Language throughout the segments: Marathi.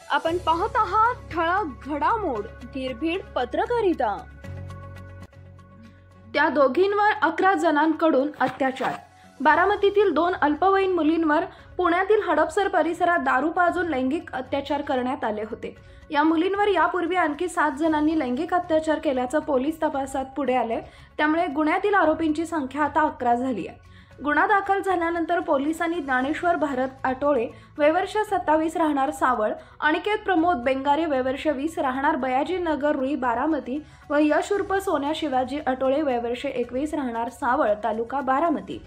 आपण पाहत आहात ठळक घडामोड निर्भीड पत्रकारिता। त्या दोघींवर 11 जणांकडून अत्याचार। बारामतीतील 2 अल्पवयीन मुलींवर पुण्यातील हडपसर परिसरात दारू पाजून लैंगिक अत्याचार करण्यात आले होते। या मुलींवर यापूर्वी आणखी 7 जणांनी लैंगिक अत्याचार केल्याचं पोलीस तपासात पुढे आले। त्यामुळे गुन्ह्यातील आरोपींची संख्या आता 11 झाली आहे। गुन्हा दाखल झाल्यानंतर पोलिसांनी ज्ञानेश्वर भारत आटोळे वयवर्ष 27 राहणार सावळ, अनिकेत प्रमोद बेंगारे वयवर्ष 20 राहणार बयाजी नगर रुई बारामती व यश उर्फ सोन्या शिवाजी आटोळे वयवर्ष 21 राहणार सावळ तालुका बारामती,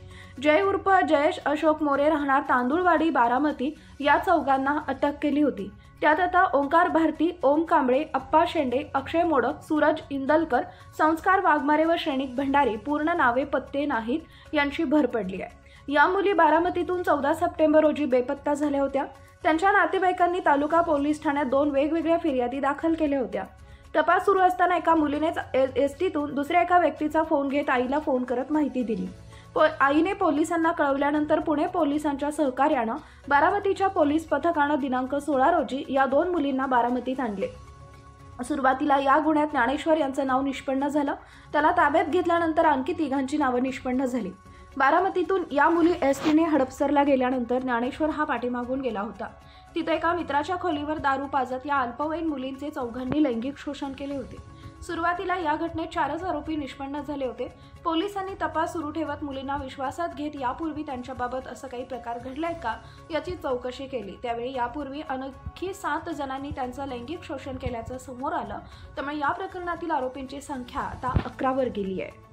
जय उर्फ जयेश अशोक मोरे राहणार तांदुळवाडी बारामती या चौघांना अटक केली होती। त्यात आता ओंकार भारती, ओम कांबळे, अप्पा शेंडे, अक्षय मोडक, सूरज इंदलकर, संस्कार वाघमारे व श्रेणिक भंडारी पूर्ण नावे पत्ते नाहीत यांची भर पडली आहे। या मुली बारामतीतून 14 सप्टेंबर रोजी बेपत्ता झाल्या होत्या। त्यांच्या नातेवाईकांनी तालुका पोलीस ठाण्यात 2 वेगवेगळ्या फिर्यादी दाखल केल्या होत्या। तपास सुरू असताना एका मुलीनेच एसटीतून दुसऱ्या एका व्यक्तीचा फोन घेत आईला फोन करत माहिती दिली। आईने पोलिसांना कळवल्यानंतर पुणे पोलिसांच्या सहकार्यानं बारामतीच्या पोलीस पथकानं दिनांक 16 रोजी या 2 मुलींना बारामतीत आणले। सुरुवातीला या गुन्ह्यात ज्ञानेश्वर यांचं नाव निष्पन्न झालं। त्याला ताब्यात घेतल्यानंतर आणखी 3घांची नावं निष्पन्न झाली। बारामतीतून या मुली एसटीने हडपसरला गेल्यानंतर ज्ञानेश्वर हा पाठीमागून गेला होता। तिथे एका मित्राच्या खोलीवर दारू पाजत या अल्पवयीन मुलींचे चौघांनी लैंगिक शोषण केले होते। सुरुवातीला या घटनेत 4च आरोपी निष्पन्न झाले होते। पोलिसांनी तपास सुरू ठेवत मुलींना विश्वासात घेत यापूर्वी त्यांच्याबाबत असं काही प्रकार घडलाय का याची चौकशी केली। त्यावेळी यापूर्वी आणखी 7 जणांनी त्यांचं लैंगिक शोषण केल्याचं समोर आलं। त्यामुळे या प्रकरणातील आरोपींची संख्या आता 11 वर गेली आहे।